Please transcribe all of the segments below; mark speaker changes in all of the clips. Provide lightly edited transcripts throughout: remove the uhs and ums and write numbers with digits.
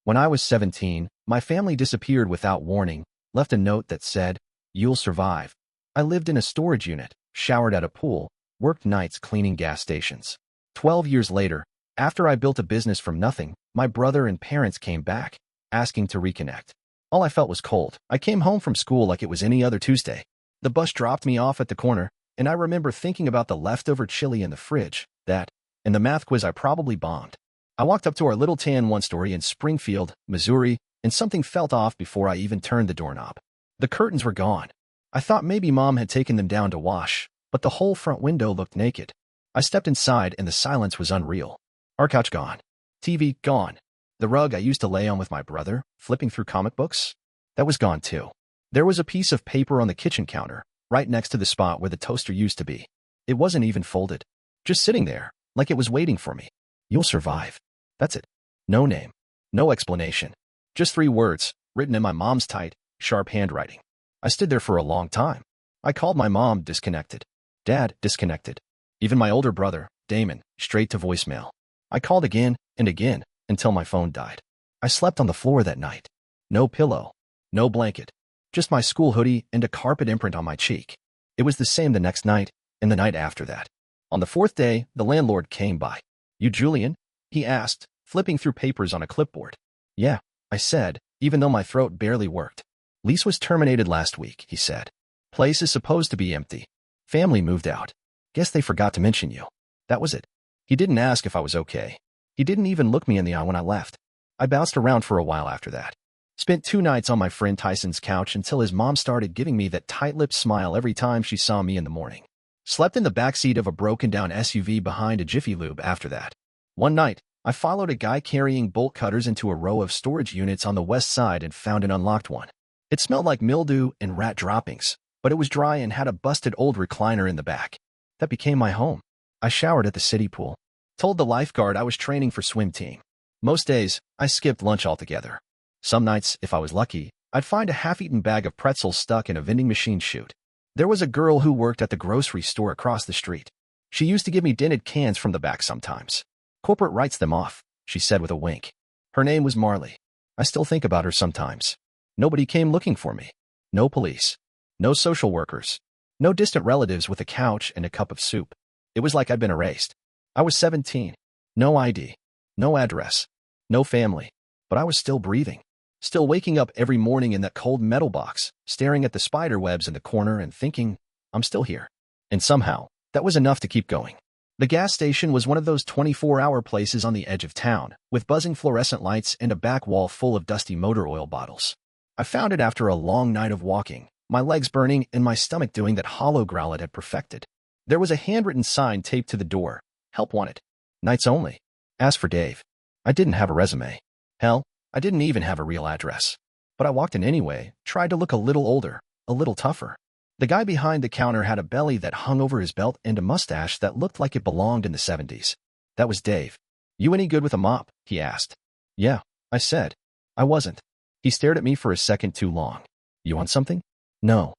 Speaker 1: When I was 17, my family disappeared without warning, left a note that said, "You'll survive." I lived in a storage unit, showered at a pool, worked nights cleaning gas stations. 12 years later, after I built a business from nothing, my brother and parents came back, asking to reconnect. All I felt was cold. I came home from school like it was any other Tuesday. The bus dropped me off at the corner, and I remember thinking about the leftover chili in the fridge, that, and the math quiz I probably bombed. I walked up to our little tan one-story in Springfield, Missouri, and something felt off before I even turned the doorknob. The curtains were gone. I thought maybe Mom had taken them down to wash, but the whole front window looked naked. I stepped inside and the silence was unreal. Our couch gone. TV gone. The rug I used to lay on with my brother, flipping through comic books, that was gone too. There was a piece of paper on the kitchen counter, right next to the spot where the toaster used to be. It wasn't even folded. Just sitting there, like it was waiting for me. "You'll survive." That's it. No name. No explanation. Just 3 words, written in my mom's tight, sharp handwriting. I stood there for a long time. I called my mom, disconnected. Dad, disconnected. Even my older brother, Damon, straight to voicemail. I called again and again until my phone died. I slept on the floor that night. No pillow. No blanket. Just my school hoodie and a carpet imprint on my cheek. It was the same the next night and the night after that. On the 4th day, the landlord came by. "You Julian?" he asked, flipping through papers on a clipboard. "Yeah," I said, even though my throat barely worked. "Lease was terminated last week," he said. "Place is supposed to be empty. Family moved out. Guess they forgot to mention you." That was it. He didn't ask if I was okay. He didn't even look me in the eye when I left. I bounced around for a while after that. Spent 2 nights on my friend Tyson's couch until his mom started giving me that tight-lipped smile every time she saw me in the morning. Slept in the backseat of a broken-down SUV behind a Jiffy Lube after that. One night, I followed a guy carrying bolt cutters into a row of storage units on the west side and found an unlocked one. It smelled like mildew and rat droppings, but it was dry and had a busted old recliner in the back. That became my home. I showered at the city pool. Told the lifeguard I was training for swim team. Most days, I skipped lunch altogether. Some nights, if I was lucky, I'd find a half-eaten bag of pretzels stuck in a vending machine chute. There was a girl who worked at the grocery store across the street. She used to give me dented cans from the back sometimes. "Corporate writes them off," she said with a wink. Her name was Marley. I still think about her sometimes. Nobody came looking for me. No police. No social workers. No distant relatives with a couch and a cup of soup. It was like I'd been erased. I was 17. No ID. No address. No family. But I was still breathing. Still waking up every morning in that cold metal box, staring at the spider webs in the corner and thinking, I'm still here. And somehow, that was enough to keep going. The gas station was one of those 24-hour places on the edge of town, with buzzing fluorescent lights and a back wall full of dusty motor oil bottles. I found it after a long night of walking, my legs burning and my stomach doing that hollow growl it had perfected. There was a handwritten sign taped to the door. "Help wanted. Nights only. Ask for Dave." I didn't have a resume. Hell, I didn't even have a real address. But I walked in anyway, tried to look a little older, a little tougher. The guy behind the counter had a belly that hung over his belt and a mustache that looked like it belonged in the 70s. That was Dave. "You any good with a mop?" he asked. "Yeah," I said. I wasn't. He stared at me for a second too long. "You want something?" "No."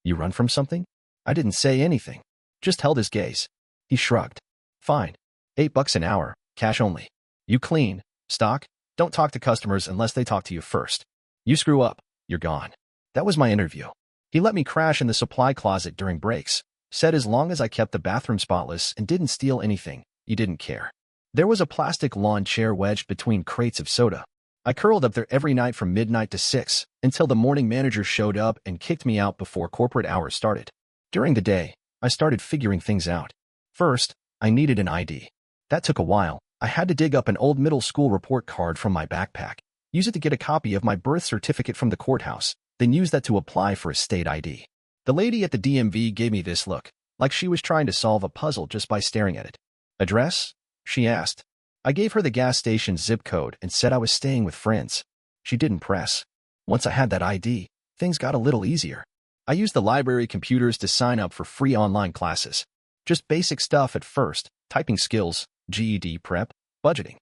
Speaker 1: "You run from something?" I didn't say anything. Just held his gaze. He shrugged. "Fine. $8 an hour, cash only. You clean, stock, don't talk to customers unless they talk to you first. You screw up, you're gone." That was my interview. He let me crash in the supply closet during breaks, said as long as I kept the bathroom spotless and didn't steal anything, he didn't care. There was a plastic lawn chair wedged between crates of soda. I curled up there every night from midnight to 6 until the morning manager showed up and kicked me out before corporate hours started. During the day, I started figuring things out. First, I needed an ID. That took a while. I had to dig up an old middle school report card from my backpack, use it to get a copy of my birth certificate from the courthouse, then use that to apply for a state ID. The lady at the DMV gave me this look, like she was trying to solve a puzzle just by staring at it. "Address?" she asked. I gave her the gas station's zip code and said I was staying with friends. She didn't press. Once I had that ID, things got a little easier. I used the library computers to sign up for free online classes. Just basic stuff at first, typing skills, GED prep, budgeting.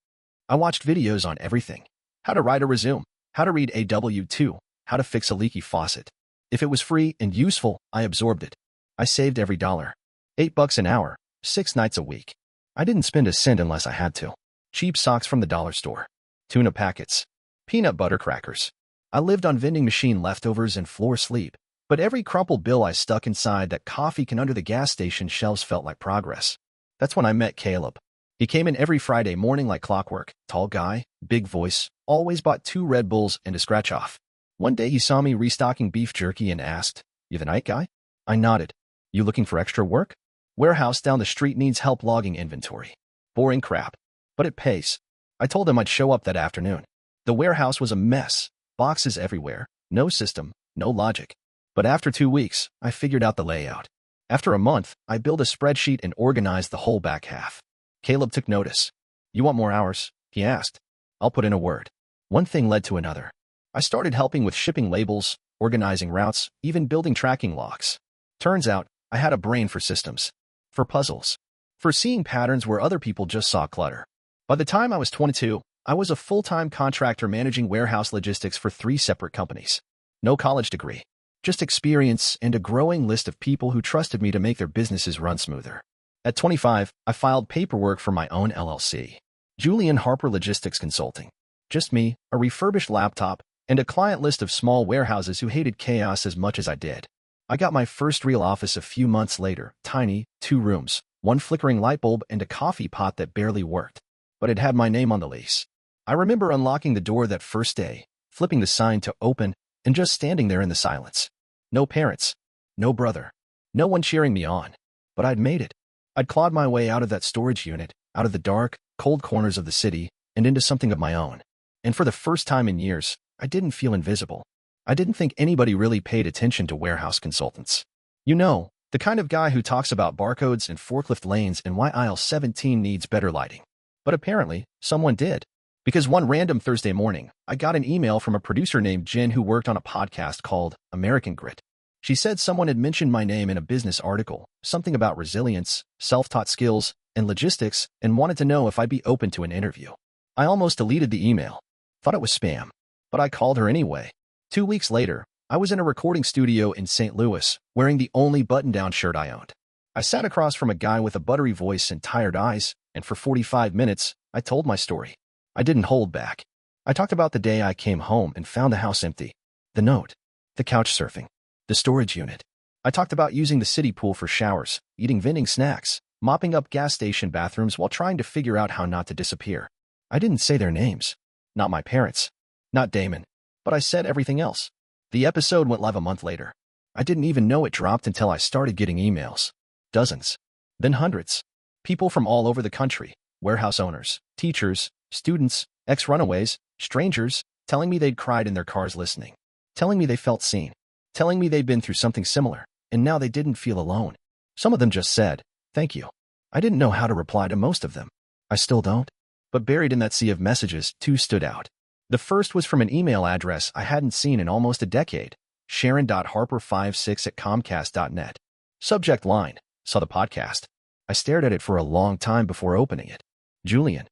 Speaker 1: I watched videos on everything. How to write a resume, how to read a W-2, how to fix a leaky faucet. If it was free and useful, I absorbed it. I saved every dollar. $8 an hour, 6 nights a week. I didn't spend a cent unless I had to. Cheap socks from the dollar store. Tuna packets. Peanut butter crackers. I lived on vending machine leftovers and floor sleep, but every crumpled bill I stuck inside that coffee can under the gas station shelves felt like progress. That's when I met Caleb. He came in every Friday morning like clockwork, tall guy, big voice, always bought 2 Red Bulls and a scratch-off. One day he saw me restocking beef jerky and asked, "You the night guy?" I nodded. "You looking for extra work?" "Warehouse down the street needs help logging inventory." Boring crap. But it pays. I told him I'd show up that afternoon. The warehouse was a mess. Boxes everywhere. No system. No logic. But after 2 weeks, I figured out the layout. After a month, I built a spreadsheet and organized the whole back half. Caleb took notice. "You want more hours?" he asked. "I'll put in a word." One thing led to another. I started helping with shipping labels, organizing routes, even building tracking logs. Turns out, I had a brain for systems. For puzzles. For seeing patterns where other people just saw clutter. By the time I was 22, I was a full-time contractor managing warehouse logistics for 3 separate companies. No college degree. Just experience and a growing list of people who trusted me to make their businesses run smoother. At 25, I filed paperwork for my own LLC. Julian Harper Logistics Consulting. Just me, a refurbished laptop, and a client list of small warehouses who hated chaos as much as I did. I got my first real office a few months later, tiny, 2 rooms, 1 flickering light bulb and a coffee pot that barely worked. But it had my name on the lease. I remember unlocking the door that first day, flipping the sign to open, and just standing there in the silence. No parents. No brother. No one cheering me on. But I'd made it. I'd clawed my way out of that storage unit, out of the dark, cold corners of the city, and into something of my own. And for the first time in years, I didn't feel invisible. I didn't think anybody really paid attention to warehouse consultants. You know, the kind of guy who talks about barcodes and forklift lanes and why aisle 17 needs better lighting. But apparently, someone did. Because one random Thursday morning, I got an email from a producer named Jen who worked on a podcast called American Grit. She said someone had mentioned my name in a business article, something about resilience, self-taught skills, and logistics, and wanted to know if I'd be open to an interview. I almost deleted the email. Thought it was spam. But I called her anyway. 2 weeks later, I was in a recording studio in St. Louis, wearing the only button-down shirt I owned. I sat across from a guy with a buttery voice and tired eyes, and for 45 minutes, I told my story. I didn't hold back. I talked about the day I came home and found the house empty. The note. The couch surfing. The storage unit. I talked about using the city pool for showers, eating vending snacks, mopping up gas station bathrooms while trying to figure out how not to disappear. I didn't say their names. Not my parents. Not Damon. But I said everything else. The episode went live a month later. I didn't even know it dropped until I started getting emails. Dozens. Then hundreds. People from all over the country. Warehouse owners, teachers, students, ex-runaways, strangers, telling me they'd cried in their cars listening. Telling me they felt seen. Telling me they'd been through something similar, and now they didn't feel alone. Some of them just said, "Thank you." I didn't know how to reply to most of them. I still don't. But buried in that sea of messages, 2 stood out. The first was from an email address I hadn't seen in almost a decade, sharon.harper56@comcast.net. Subject line, saw the podcast. I stared at it for a long time before opening it. Julian.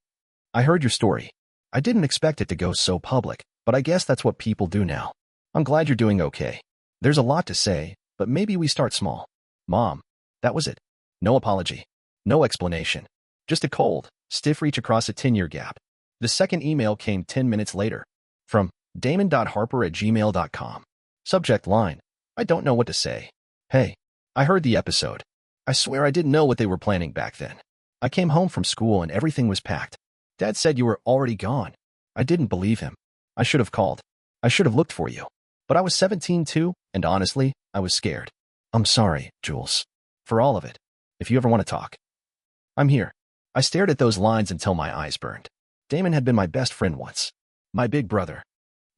Speaker 1: I heard your story. I didn't expect it to go so public, but I guess that's what people do now. I'm glad you're doing okay. There's a lot to say, but maybe we start small. Mom. That was it. No apology. No explanation. Just a cold, stiff reach across a 10-year gap. The second email came 10 minutes later. From damon.harper@gmail.com. Subject line. I don't know what to say. Hey. I heard the episode. I swear I didn't know what they were planning back then. I came home from school and everything was packed. Dad said you were already gone. I didn't believe him. I should have called. I should have looked for you. But I was 17 too, and honestly, I was scared. I'm sorry, Jules. For all of it. If you ever want to talk. I'm here. I stared at those lines until my eyes burned. Damon had been my best friend once. My big brother.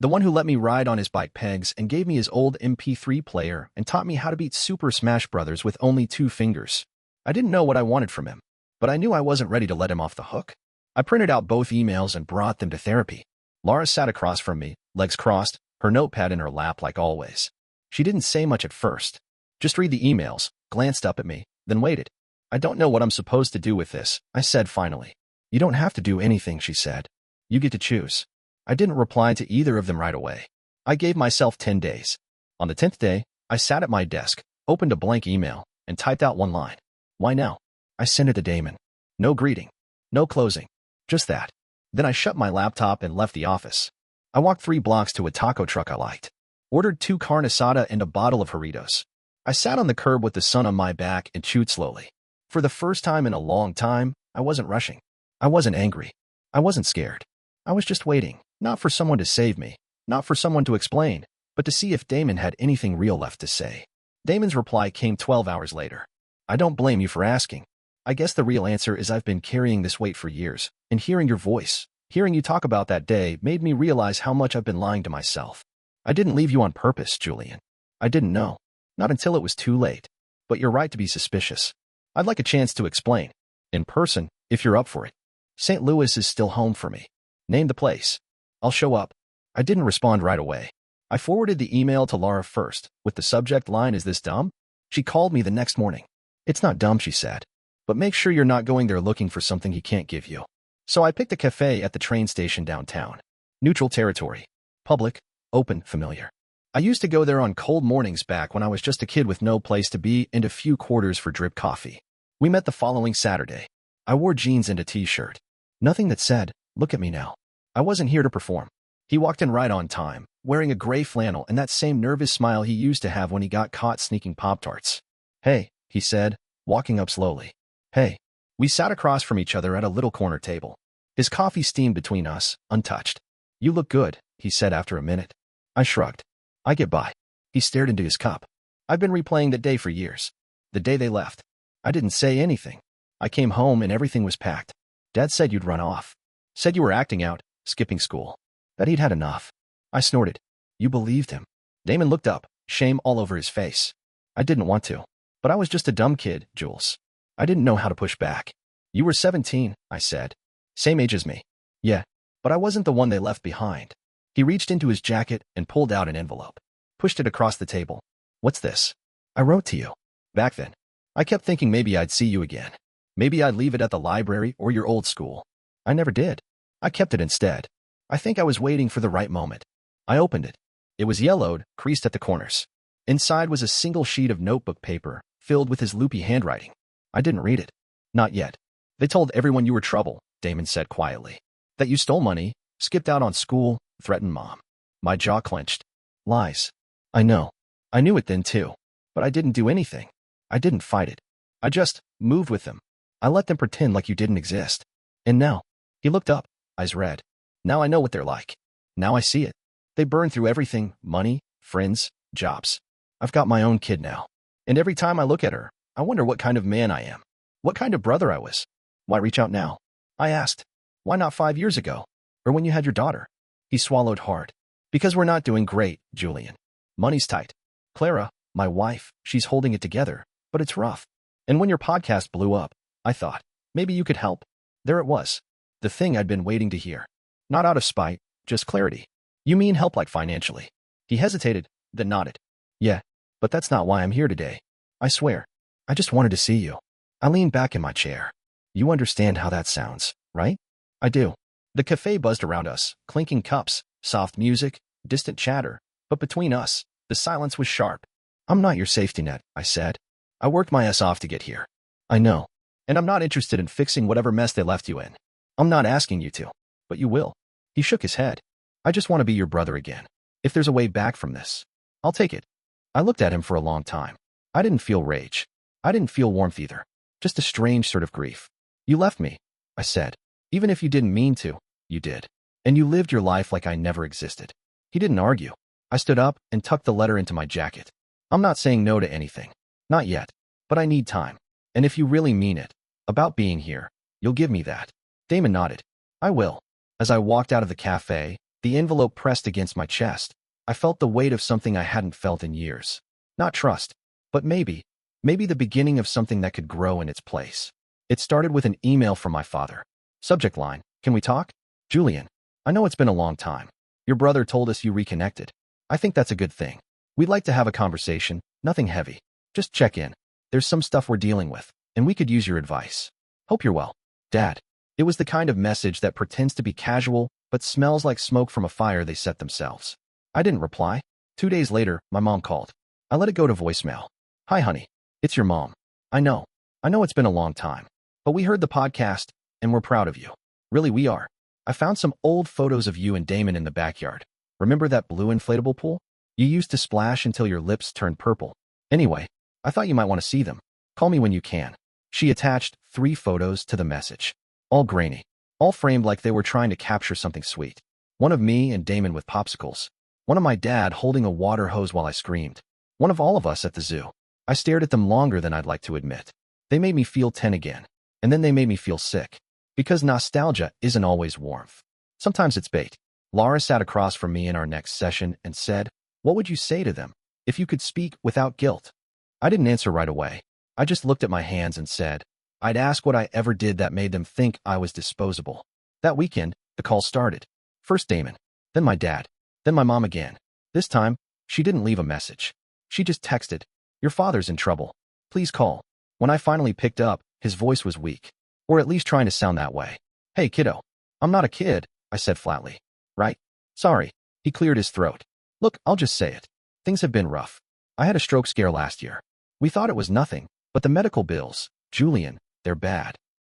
Speaker 1: The one who let me ride on his bike pegs and gave me his old MP3 player and taught me how to beat Super Smash Bros. With only 2 fingers. I didn't know what I wanted from him, but I knew I wasn't ready to let him off the hook. I printed out both emails and brought them to therapy. Laura sat across from me, legs crossed, her notepad in her lap like always. She didn't say much at first. Just read the emails, glanced up at me, then waited. I don't know what I'm supposed to do with this, I said finally. You don't have to do anything, she said. You get to choose. I didn't reply to either of them right away. I gave myself 10 days. On the 10th day, I sat at my desk, opened a blank email, and typed out one line. Why now? I sent it to Damon. No greeting. No closing. Just that. Then I shut my laptop and left the office. I walked 3 blocks to a taco truck I liked. Ordered 2 carne asada and a bottle of Doritos. I sat on the curb with the sun on my back and chewed slowly. For the first time in a long time, I wasn't rushing. I wasn't angry. I wasn't scared. I was just waiting, not for someone to save me, not for someone to explain, but to see if Damon had anything real left to say. Damon's reply came 12 hours later. I don't blame you for asking. I guess the real answer is I've been carrying this weight for years, and hearing your voice, hearing you talk about that day made me realize how much I've been lying to myself. I didn't leave you on purpose, Julian. I didn't know. Not until it was too late. But you're right to be suspicious. I'd like a chance to explain. In person, if you're up for it. St. Louis is still home for me. Name the place. I'll show up. I didn't respond right away. I forwarded the email to Laura first, with the subject line, "Is this dumb?" She called me the next morning. "It's not dumb," she said. "But make sure you're not going there looking for something he can't give you." So I picked a cafe at the train station downtown. Neutral territory. Public, open, familiar. I used to go there on cold mornings back when I was just a kid with no place to be and a few quarters for drip coffee. We met the following Saturday. I wore jeans and a t-shirt. Nothing that said, "Look at me now." I wasn't here to perform. He walked in right on time, wearing a gray flannel and that same nervous smile he used to have when he got caught sneaking Pop-Tarts. "Hey," he said, walking up slowly. "Hey." We sat across from each other at a little corner table. His coffee steamed between us, untouched. "You look good," he said after a minute. I shrugged. "I get by." He stared into his cup. "I've been replaying that day for years. The day they left. I didn't say anything. I came home and everything was packed. Dad said you'd run off. Said you were acting out, skipping school. That he'd had enough." I snorted. "You believed him?" Damon looked up, shame all over his face. "I didn't want to. But I was just a dumb kid, Jules. I didn't know how to push back." "You were 17, I said. "Same age as me." "Yeah, but I wasn't the one they left behind." He reached into his jacket and pulled out an envelope. Pushed it across the table. "What's this?" "I wrote to you. Back then. I kept thinking maybe I'd see you again. Maybe I'd leave it at the library or your old school. I never did. I kept it instead. I think I was waiting for the right moment." I opened it. It was yellowed, creased at the corners. Inside was a single sheet of notebook paper, filled with his loopy handwriting. I didn't read it. "Not yet. They told everyone you were trouble," Damon said quietly. "That you stole money, skipped out on school, threatened Mom." My jaw clenched. Lies. I know. I knew it then too. But I didn't do anything. I didn't fight it. I just moved with them. I let them pretend like you didn't exist. And now, he looked up, eyes red. "Now I know what they're like. Now I see it. They burn through everything, money, friends, jobs. I've got my own kid now. And every time I look at her, I wonder what kind of man I am. What kind of brother I was. Why reach out now?" I asked. "Why not 5 years ago? Or when you had your daughter?" He swallowed hard. "Because we're not doing great, Julian. Money's tight. Clara, my wife, she's holding it together, but it's rough. And when your podcast blew up, I thought, maybe you could help." There it was. The thing I'd been waiting to hear. Not out of spite, just clarity. "You mean help like financially?" He hesitated, then nodded. "Yeah, but that's not why I'm here today. I swear. I just wanted to see you." I leaned back in my chair. "You understand how that sounds, right?" "I do." The cafe buzzed around us, clinking cups, soft music, distant chatter, but between us, the silence was sharp. "I'm not your safety net," I said. "I worked my ass off to get here." "I know. And I'm not interested in fixing whatever mess they left you in. I'm not asking you to. But you will." He shook his head. "I just want to be your brother again. If there's a way back from this, I'll take it." I looked at him for a long time. I didn't feel rage. I didn't feel warmth either. Just a strange sort of grief. "You left me," I said. "Even if you didn't mean to, you did. And you lived your life like I never existed." He didn't argue. I stood up and tucked the letter into my jacket. "I'm not saying no to anything. Not yet. But I need time. And if you really mean it, about being here, you'll give me that." Damon nodded. "I will." As I walked out of the cafe, the envelope pressed against my chest. I felt the weight of something I hadn't felt in years. Not trust, but maybe the beginning of something that could grow in its place. It started with an email from my father. Subject line, "Can we talk? Julian, I know it's been a long time. Your brother told us you reconnected. I think that's a good thing. We'd like to have a conversation, nothing heavy. Just check in. There's some stuff we're dealing with, and we could use your advice. Hope you're well. Dad." It was the kind of message that pretends to be casual, but smells like smoke from a fire they set themselves. I didn't reply. 2 days later, my mom called. I let it go to voicemail. "Hi, honey. It's your mom. I know it's been a long time. But we heard the podcast, and we're proud of you. Really, we are. I found some old photos of you and Damon in the backyard. Remember that blue inflatable pool? You used to splash until your lips turned purple. Anyway, I thought you might want to see them. Call me when you can. She attached 3 photos to the message. All grainy. All framed like they were trying to capture something sweet. One of me and Damon with popsicles. One of my dad holding a water hose while I screamed. One of all of us at the zoo. I stared at them longer than I'd like to admit. They made me feel 10 again. And then they made me feel sick. Because nostalgia isn't always warmth. Sometimes it's bait. Laura sat across from me in our next session and said, "What would you say to them if you could speak without guilt?" I didn't answer right away. I just looked at my hands and said, I'd ask what I ever did that made them think I was disposable. That weekend, the call started. First Damon, then my dad, then my mom again. This time, she didn't leave a message. She just texted, "Your father's in trouble. Please call." When I finally picked up, his voice was weak. Or at least trying to sound that way. "Hey, kiddo." "I'm not a kid," I said flatly. "Right? Sorry." He cleared his throat. "Look, I'll just say it. Things have been rough. I had a stroke scare last year. We thought it was nothing, but the medical bills, Julian, they're bad."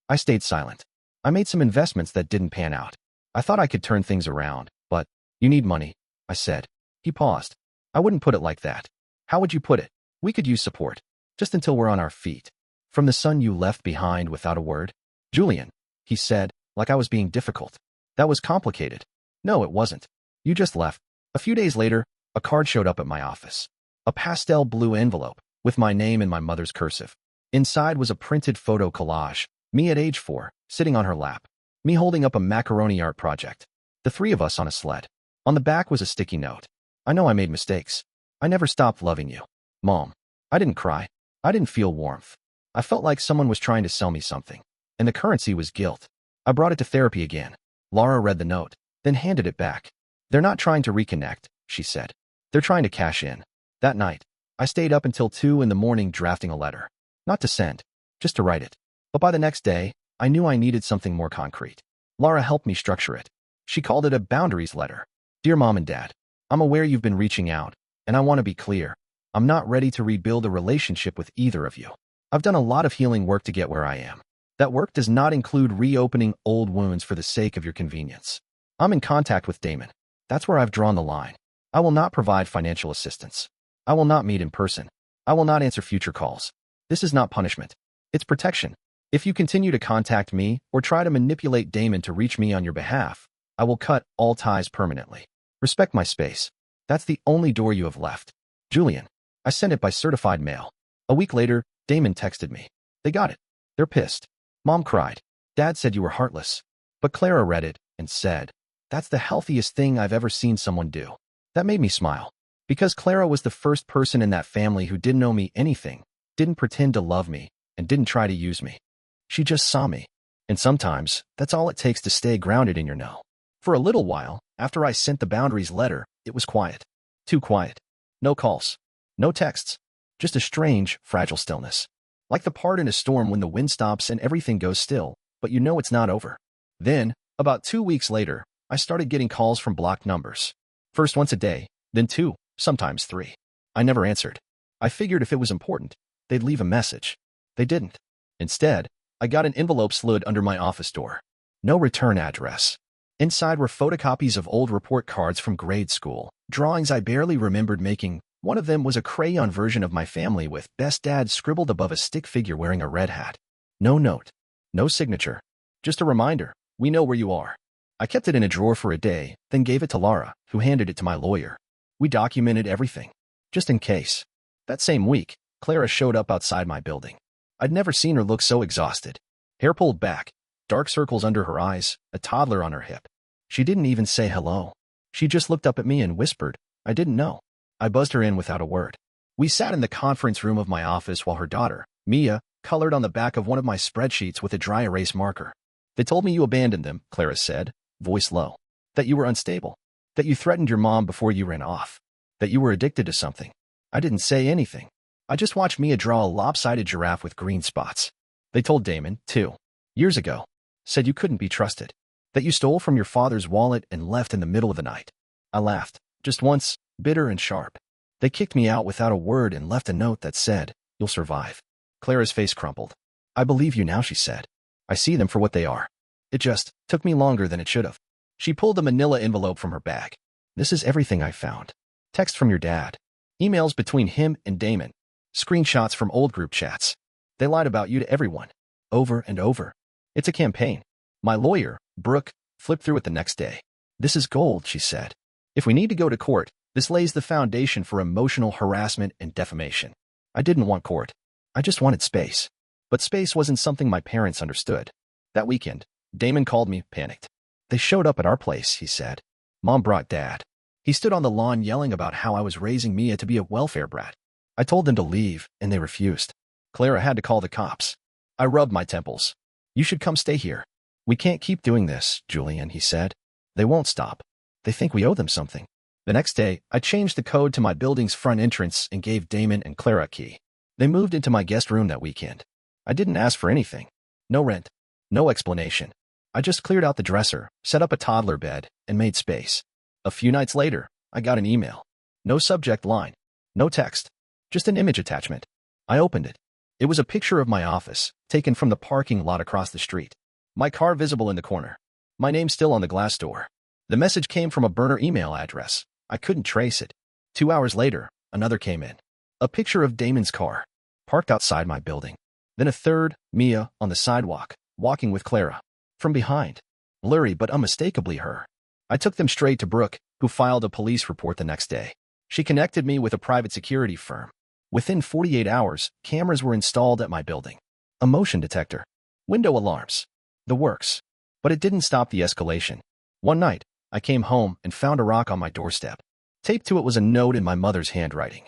Speaker 1: I stayed silent. I made some investments that didn't pan out. I thought I could turn things around, but you need money, I said. He paused. "I wouldn't put it like that." "How would you put it?" "We could use support. Just until we're on our feet. From the son you left behind without a word." "Julian," he said, like I was being difficult. "That was complicated." "No, it wasn't. You just left." A few days later, a card showed up at my office. A pastel blue envelope, with my name in my mother's cursive. Inside was a printed photo collage, me at age 4, sitting on her lap. Me holding up a macaroni art project. The 3 of us on a sled. On the back was a sticky note. "I know I made mistakes. I never stopped loving you, Mom." I didn't cry. I didn't feel warmth. I felt like someone was trying to sell me something. And the currency was guilt. I brought it to therapy again. Laura read the note, then handed it back. "They're not trying to reconnect," she said. "They're trying to cash in." That night, I stayed up until 2 in the morning drafting a letter. Not to send, just to write it. But by the next day, I knew I needed something more concrete. Laura helped me structure it. She called it a boundaries letter. "Dear Mom and Dad, I'm aware you've been reaching out, and I want to be clear. I'm not ready to rebuild a relationship with either of you. I've done a lot of healing work to get where I am. That work does not include reopening old wounds for the sake of your convenience. I'm in contact with Damon. That's where I've drawn the line. I will not provide financial assistance. I will not meet in person. I will not answer future calls. This is not punishment. It's protection. If you continue to contact me or try to manipulate Damon to reach me on your behalf, I will cut all ties permanently. Respect my space. That's the only door you have left. Julian." I sent it by certified mail. A week later, Damon texted me. "They got it. They're pissed." Mom cried. "Dad said you were heartless." But Clara read it and said, "That's the healthiest thing I've ever seen someone do." That made me smile. Because Clara was the first person in that family who didn't owe me anything, didn't pretend to love me, and didn't try to use me. She just saw me. And sometimes, that's all it takes to stay grounded in your no. For a little while, after I sent the boundaries letter, it was quiet. Too quiet. No calls. No texts. Just a strange, fragile stillness. Like the part in a storm when the wind stops and everything goes still, but you know it's not over. Then, about 2 weeks later, I started getting calls from blocked numbers. First once a day, then 2, sometimes 3. I never answered. I figured if it was important, they'd leave a message. They didn't. Instead, I got an envelope slid under my office door. No return address. Inside were photocopies of old report cards from grade school, drawings I barely remembered making. One of them was a crayon version of my family with "Best Dad" scribbled above a stick figure wearing a red hat. No note. No signature. Just a reminder, we know where you are. I kept it in a drawer for a day, then gave it to Laura, who handed it to my lawyer. We documented everything. Just in case. That same week, Clara showed up outside my building. I'd never seen her look so exhausted. Hair pulled back, dark circles under her eyes, a toddler on her hip. She didn't even say hello. She just looked up at me and whispered, "I didn't know." I buzzed her in without a word. We sat in the conference room of my office while her daughter, Mia, colored on the back of one of my spreadsheets with a dry erase marker. "They told me you abandoned them," Clara said, voice low. "That you were unstable. That you threatened your mom before you ran off. That you were addicted to something." I didn't say anything. I just watched Mia draw a lopsided giraffe with green spots. "They told Damon, too. Years ago. Said you couldn't be trusted. That you stole from your father's wallet and left in the middle of the night." I laughed. Just once, bitter and sharp. "They kicked me out without a word and left a note that said, 'You'll survive.'" Clara's face crumpled. "I believe you now," she said. "I see them for what they are. It just took me longer than it should have. She pulled a manila envelope from her bag. This is everything I found. Text from your dad. Emails between him and Damon. Screenshots from old group chats. They lied about you to everyone. Over and over. It's a campaign. My lawyer, Brooke, flipped through it the next day. This is gold, she said. If we need to go to court, this lays the foundation for emotional harassment and defamation. I didn't want court. I just wanted space. But space wasn't something my parents understood. That weekend, Damon called me, panicked. They showed up at our place, he said. Mom brought Dad. He stood on the lawn yelling about how I was raising Mia to be a welfare brat. I told them to leave, and they refused. Clara had to call the cops. I rubbed my temples. You should come stay here. We can't keep doing this, Julian, he said. They won't stop. They think we owe them something. The next day, I changed the code to my building's front entrance and gave Damon and Clara a key. They moved into my guest room that weekend. I didn't ask for anything. No rent. No explanation. I just cleared out the dresser, set up a toddler bed, and made space. A few nights later, I got an email. No subject line. No text. Just an image attachment. I opened it. It was a picture of my office, taken from the parking lot across the street. My car visible in the corner. My name still on the glass door. The message came from a burner email address. I couldn't trace it. 2 hours later, another came in. A picture of Damon's car, parked outside my building. Then a third, Mia, on the sidewalk, walking with Clara. From behind. Blurry but unmistakably her. I took them straight to Brooke, who filed a police report the next day. She connected me with a private security firm. Within 48 hours, cameras were installed at my building. A motion detector. Window alarms. The works. But it didn't stop the escalation. One night, I came home and found a rock on my doorstep. Taped to it was a note in my mother's handwriting.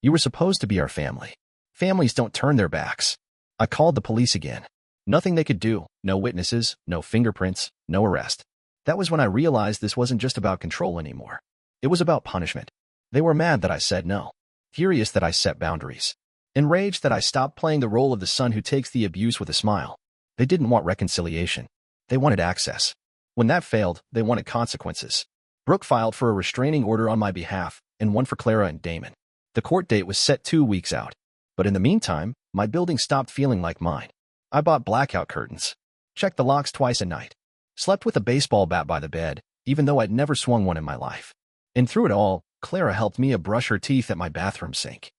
Speaker 1: You were supposed to be our family. Families don't turn their backs. I called the police again. Nothing they could do. No witnesses, no fingerprints, no arrest. That was when I realized this wasn't just about control anymore. It was about punishment. They were mad that I said no. Furious that I set boundaries. Enraged that I stopped playing the role of the son who takes the abuse with a smile. They didn't want reconciliation. They wanted access. When that failed, they wanted consequences. Brooke filed for a restraining order on my behalf, and one for Clara and Damon. The court date was set 2 weeks out. But in the meantime, my building stopped feeling like mine. I bought blackout curtains. Checked the locks twice a night. Slept with a baseball bat by the bed, even though I'd never swung one in my life. And through it all, Clara helped Mia brush her teeth at my bathroom sink.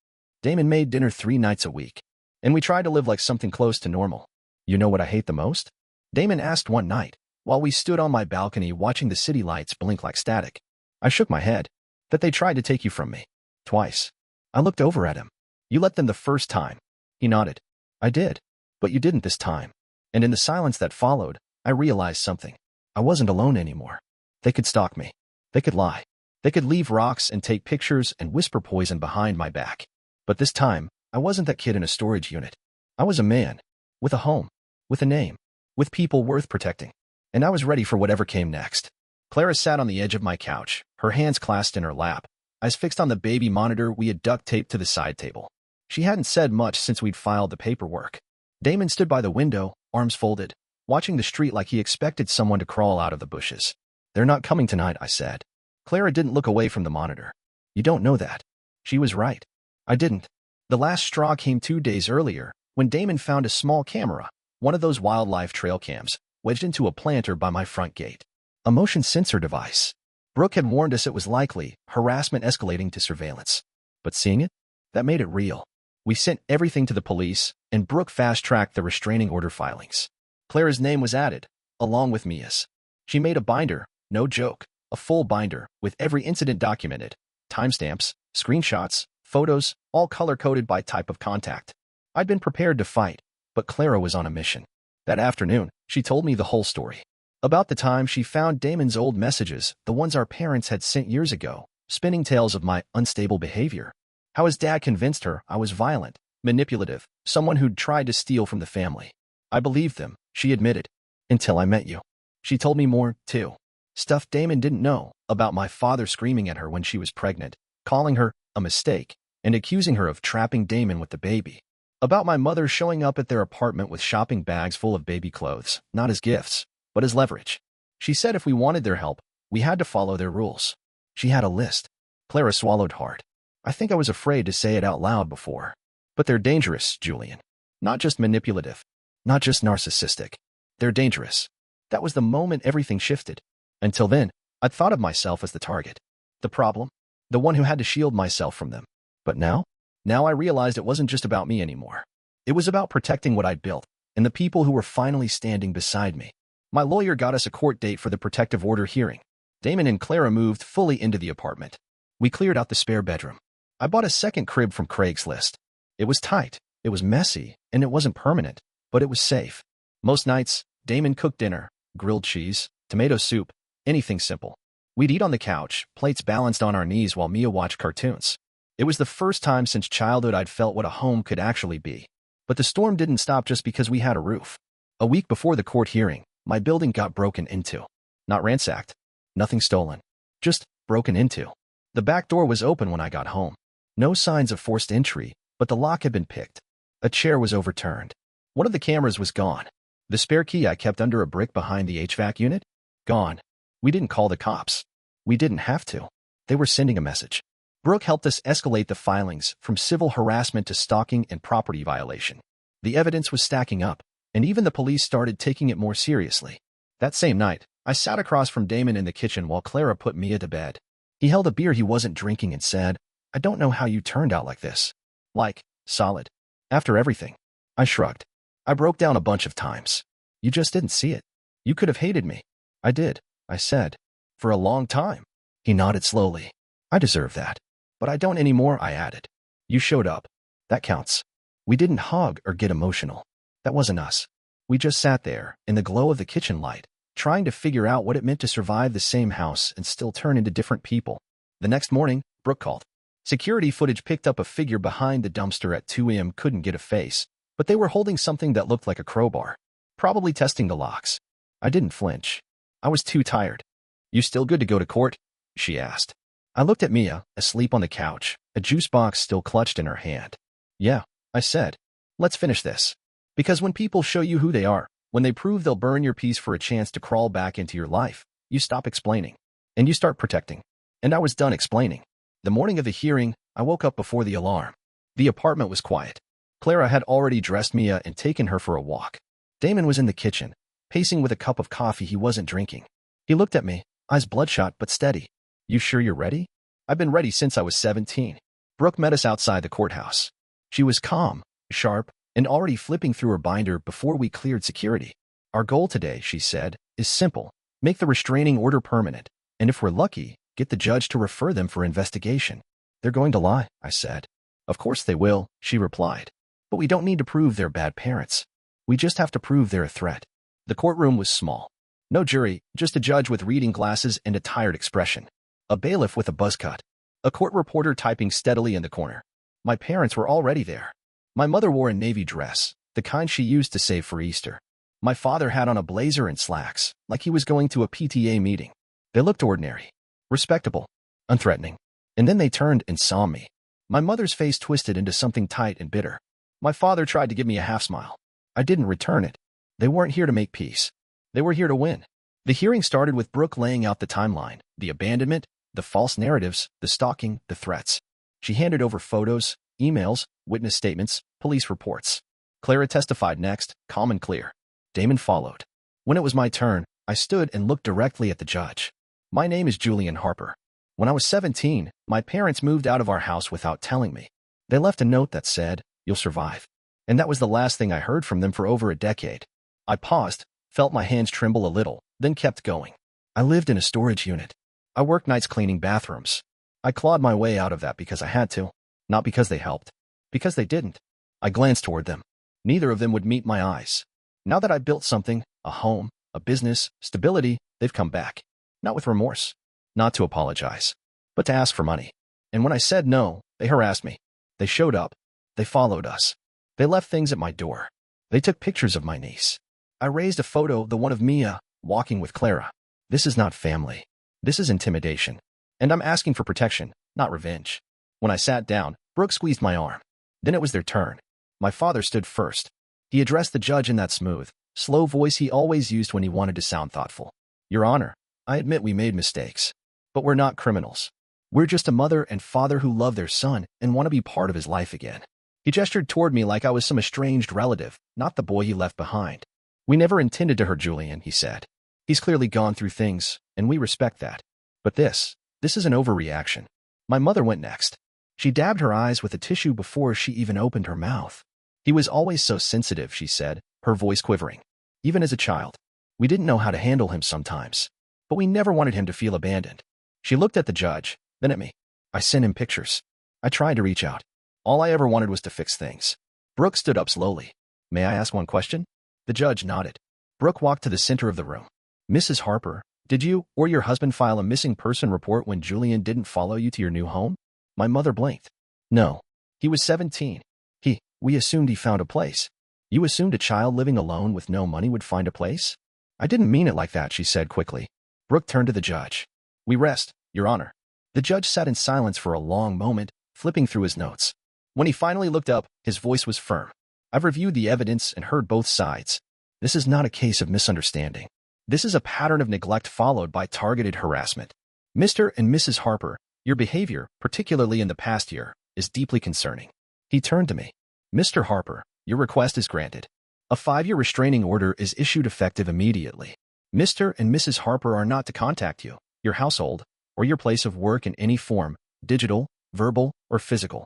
Speaker 1: Damon made dinner 3 nights a week. And we tried to live like something close to normal. You know what I hate the most? Damon asked one night, while we stood on my balcony watching the city lights blink like static. I shook my head. That they tried to take you from me. Twice. I looked over at him. You let them the first time. He nodded. I did. But you didn't this time. And in the silence that followed, I realized something. I wasn't alone anymore. They could stalk me. They could lie. They could leave rocks and take pictures and whisper poison behind my back. But this time, I wasn't that kid in a storage unit. I was a man. With a home. With a name. With people worth protecting. And I was ready for whatever came next. Clara sat on the edge of my couch, her hands clasped in her lap, eyes fixed on the baby monitor we had duct taped to the side table. She hadn't said much since we'd filed the paperwork. Damon stood by the window, arms folded, watching the street like he expected someone to crawl out of the bushes. They're not coming tonight, I said. Clara didn't look away from the monitor. You don't know that. She was right. I didn't. The last straw came 2 days earlier, when Damon found a small camera, one of those wildlife trail cams, wedged into a planter by my front gate. A motion sensor device. Brooke had warned us it was likely, harassment escalating to surveillance. But seeing it? That made it real. We sent everything to the police, and Brooke fast-tracked the restraining order filings. Clara's name was added, along with Mia's. She made a binder, no joke, a full binder, with every incident documented. Timestamps, screenshots, photos, all color-coded by type of contact. I'd been prepared to fight, but Clara was on a mission. That afternoon, she told me the whole story. About the time she found Damon's old messages, the ones our parents had sent years ago, spinning tales of my unstable behavior. How his dad convinced her I was violent, manipulative, someone who'd tried to steal from the family. I believed them, she admitted. Until I met you. She told me more, too. Stuff Damon didn't know, about my father screaming at her when she was pregnant, calling her a mistake, and accusing her of trapping Damon with the baby. About my mother showing up at their apartment with shopping bags full of baby clothes, not as gifts, but as leverage. She said if we wanted their help, we had to follow their rules. She had a list. Clara swallowed hard. I think I was afraid to say it out loud before. But they're dangerous, Julian. Not just manipulative. Not just narcissistic. They're dangerous. That was the moment everything shifted. Until then, I'd thought of myself as the target. The problem? The one who had to shield myself from them. But now? Now I realized it wasn't just about me anymore. It was about protecting what I'd built, and the people who were finally standing beside me. My lawyer got us a court date for the protective order hearing. Damon and Clara moved fully into the apartment. We cleared out the spare bedroom. I bought a second crib from Craigslist. It was tight, it was messy, and it wasn't permanent, but it was safe. Most nights, Damon cooked dinner, grilled cheese, tomato soup, anything simple. We'd eat on the couch, plates balanced on our knees while Mia watched cartoons. It was the first time since childhood I'd felt what a home could actually be. But the storm didn't stop just because we had a roof. A week before the court hearing, my building got broken into. Not ransacked. Nothing stolen. Just broken into. The back door was open when I got home. No signs of forced entry, but the lock had been picked. A chair was overturned. One of the cameras was gone. The spare key I kept under a brick behind the HVAC unit? Gone. We didn't call the cops. We didn't have to. They were sending a message. Brooke helped us escalate the filings from civil harassment to stalking and property violation. The evidence was stacking up, and even the police started taking it more seriously. That same night, I sat across from Damon in the kitchen while Clara put Mia to bed. He held a beer he wasn't drinking and said, "I don't know how you turned out like this. Like, solid. After everything." I shrugged. I broke down a bunch of times. "You just didn't see it. You could have hated me." "I did," I said. "For a long time." He nodded slowly. "I deserve that. But I don't anymore," I added. "You showed up. That counts." We didn't hug or get emotional. That wasn't us. We just sat there, in the glow of the kitchen light, trying to figure out what it meant to survive the same house and still turn into different people. The next morning, Brooke called. Security footage picked up a figure behind the dumpster at 2 a.m. Couldn't get a face, but they were holding something that looked like a crowbar. Probably testing the locks. I didn't flinch. I was too tired. "You still good to go to court?" she asked. I looked at Mia, asleep on the couch, a juice box still clutched in her hand. "Yeah," I said. "Let's finish this." Because when people show you who they are, when they prove they'll burn your peace for a chance to crawl back into your life, you stop explaining. And you start protecting. And I was done explaining. The morning of the hearing, I woke up before the alarm. The apartment was quiet. Clara had already dressed Mia and taken her for a walk. Damon was in the kitchen, pacing with a cup of coffee he wasn't drinking. He looked at me, eyes bloodshot but steady. "You sure you're ready?" "I've been ready since I was 17. Brooke met us outside the courthouse. She was calm, sharp, and already flipping through her binder before we cleared security. "Our goal today," she said, "is simple. Make the restraining order permanent, and if we're lucky, get the judge to refer them for investigation." "They're going to lie," I said. "Of course they will," she replied. "But we don't need to prove they're bad parents. We just have to prove they're a threat." The courtroom was small. No jury, just a judge with reading glasses and a tired expression. A bailiff with a buzz cut. A court reporter typing steadily in the corner. My parents were already there. My mother wore a navy dress, the kind she used to save for Easter. My father had on a blazer and slacks, like he was going to a PTA meeting. They looked ordinary, respectable, unthreatening. And then they turned and saw me. My mother's face twisted into something tight and bitter. My father tried to give me a half smile. I didn't return it. They weren't here to make peace. They were here to win. The hearing started with Brooke laying out the timeline, the abandonment, the false narratives, the stalking, the threats. She handed over photos, emails, witness statements, police reports. Clara testified next, calm and clear. Damon followed. When it was my turn, I stood and looked directly at the judge. "My name is Julian Harper. When I was 17, my parents moved out of our house without telling me. They left a note that said, 'You'll survive.' And that was the last thing I heard from them for over a decade." I paused, felt my hands tremble a little, then kept going. "I lived in a storage unit. I worked nights cleaning bathrooms. I clawed my way out of that because I had to. Not because they helped. Because they didn't." I glanced toward them. Neither of them would meet my eyes. Now that I built something, a home, a business, stability, they've come back. Not with remorse. Not to apologize. But to ask for money. And when I said no, they harassed me. They showed up. They followed us. They left things at my door. They took pictures of my niece. I raised a photo, the one of Mia, walking with Clara. This is not family. This is intimidation. And I'm asking for protection, not revenge. When I sat down, Brooke squeezed my arm. Then it was their turn. My father stood first. He addressed the judge in that smooth, slow voice he always used when he wanted to sound thoughtful. "Your Honor, I admit we made mistakes. But we're not criminals. We're just a mother and father who love their son and want to be part of his life again." He gestured toward me like I was some estranged relative, not the boy he left behind. "We never intended to hurt Julian," he said. He's clearly gone through things, and we respect that. But this is an overreaction. My mother went next. She dabbed her eyes with a tissue before she even opened her mouth. He was always so sensitive, she said, her voice quivering. Even as a child. We didn't know how to handle him sometimes. But we never wanted him to feel abandoned. She looked at the judge, then at me. I sent him pictures. I tried to reach out. All I ever wanted was to fix things. Brooke stood up slowly. May I ask one question? The judge nodded. Brooke walked to the center of the room. Mrs. Harper, did you or your husband file a missing person report when Julian didn't follow you to your new home? My mother blinked. No. He was 17. We assumed he found a place. You assumed a child living alone with no money would find a place? I didn't mean it like that, she said quickly. Brooke turned to the judge. We rest, Your Honor. The judge sat in silence for a long moment, flipping through his notes. When he finally looked up, his voice was firm. I've reviewed the evidence and heard both sides. This is not a case of misunderstanding. This is a pattern of neglect followed by targeted harassment. Mr. and Mrs. Harper, your behavior, particularly in the past year, is deeply concerning. He turned to me. Mr. Harper, your request is granted. A 5-year restraining order is issued effective immediately. Mr. and Mrs. Harper are not to contact you, your household, or your place of work in any form, digital, verbal, or physical.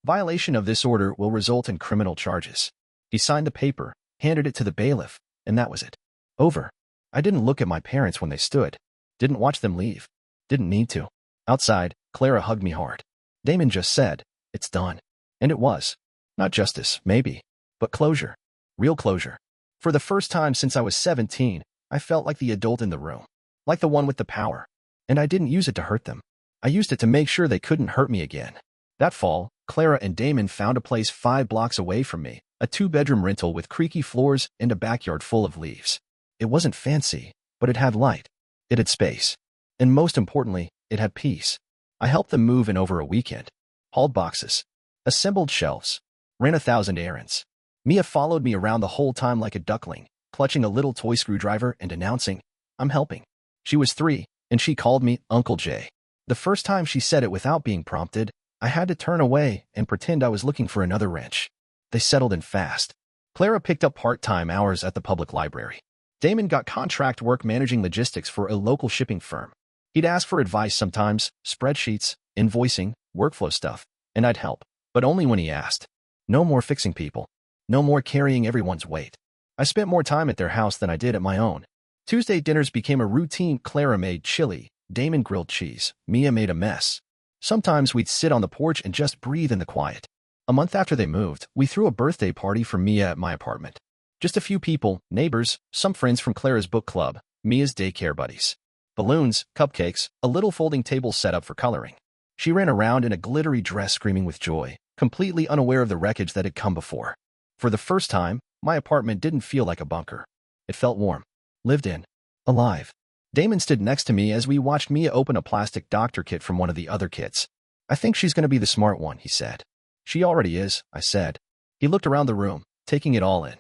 Speaker 1: Violation of this order will result in criminal charges. He signed the paper, handed it to the bailiff, and that was it. Over. I didn't look at my parents when they stood. Didn't watch them leave. Didn't need to. Outside, Clara hugged me hard. Damon just said, it's done. And it was. Not justice, maybe, but closure. Real closure. For the first time since I was 17, I felt like the adult in the room. Like the one with the power. And I didn't use it to hurt them. I used it to make sure they couldn't hurt me again. That fall, Clara and Damon found a place 5 blocks away from me, a 2-bedroom rental with creaky floors and a backyard full of leaves. It wasn't fancy, but it had light. It had space. And most importantly, it had peace. I helped them move in over a weekend. Hauled boxes. Assembled shelves. Ran 1,000 errands. Mia followed me around the whole time like a duckling, clutching a little toy screwdriver and announcing, I'm helping. She was 3, and she called me Uncle Jay. The first time she said it without being prompted, I had to turn away and pretend I was looking for another wrench. They settled in fast. Clara picked up part-time hours at the public library. Damon got contract work managing logistics for a local shipping firm. He'd ask for advice sometimes, spreadsheets, invoicing, workflow stuff, and I'd help, but only when he asked. No more fixing people. No more carrying everyone's weight. I spent more time at their house than I did at my own. Tuesday dinners became a routine. Clara made chili, Damon grilled cheese, Mia made a mess. Sometimes we'd sit on the porch and just breathe in the quiet. A month after they moved, we threw a birthday party for Mia at my apartment. Just a few people, neighbors, some friends from Clara's book club, Mia's daycare buddies. Balloons, cupcakes, a little folding table set up for coloring. She ran around in a glittery dress screaming with joy, completely unaware of the wreckage that had come before. For the first time, my apartment didn't feel like a bunker. It felt warm. Lived in. Alive. Damon stood next to me as we watched Mia open a plastic doctor kit from one of the other kids. I think she's going to be the smart one, he said. She already is, I said. He looked around the room, taking it all in.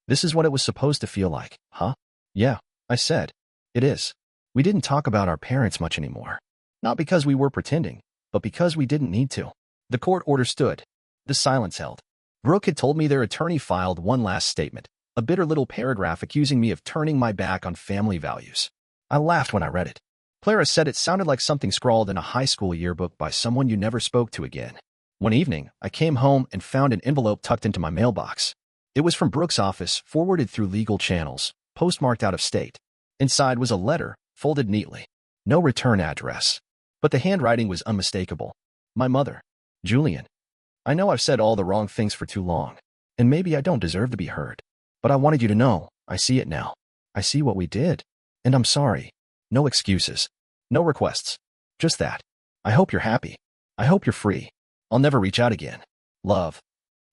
Speaker 1: This is what it was supposed to feel like, huh? Yeah, I said. It is. We didn't talk about our parents much anymore. Not because we were pretending, but because we didn't need to. The court order stood. The silence held. Brooke had told me their attorney filed one last statement, a bitter little paragraph accusing me of turning my back on family values. I laughed when I read it. Clara said it sounded like something scrawled in a high school yearbook by someone you never spoke to again. One evening, I came home and found an envelope tucked into my mailbox. It was from Brooke's office, forwarded through legal channels, postmarked out of state. Inside was a letter, folded neatly. No return address. But the handwriting was unmistakable. My mother. Julian. I know I've said all the wrong things for too long, and maybe I don't deserve to be heard. But I wanted you to know, I see it now. I see what we did. And I'm sorry. No excuses. No requests. Just that. I hope you're happy. I hope you're free. I'll never reach out again. Love.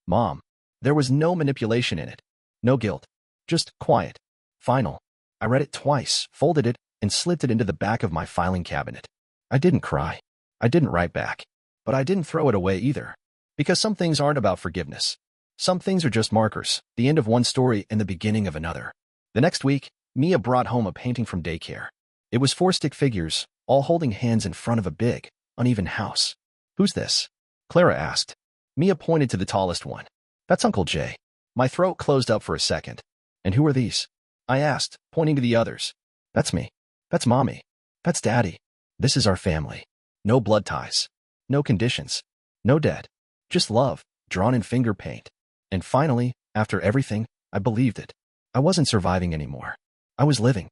Speaker 1: Mom. There was no manipulation in it. No guilt. Just quiet. Final. I read it twice, folded it, and slipped it into the back of my filing cabinet. I didn't cry. I didn't write back. But I didn't throw it away either. Because some things aren't about forgiveness. Some things are just markers, the end of one story and the beginning of another. The next week, Mia brought home a painting from daycare. It was 4 stick figures, all holding hands in front of a big, uneven house. Who's this? Clara asked. Mia pointed to the tallest one. That's Uncle Jay. My throat closed up for a second. And who are these? I asked, pointing to the others. That's me. That's mommy. That's daddy. This is our family. No blood ties. No conditions. No debt. Just love, drawn in finger paint. And finally, after everything, I believed it. I wasn't surviving anymore. I was living.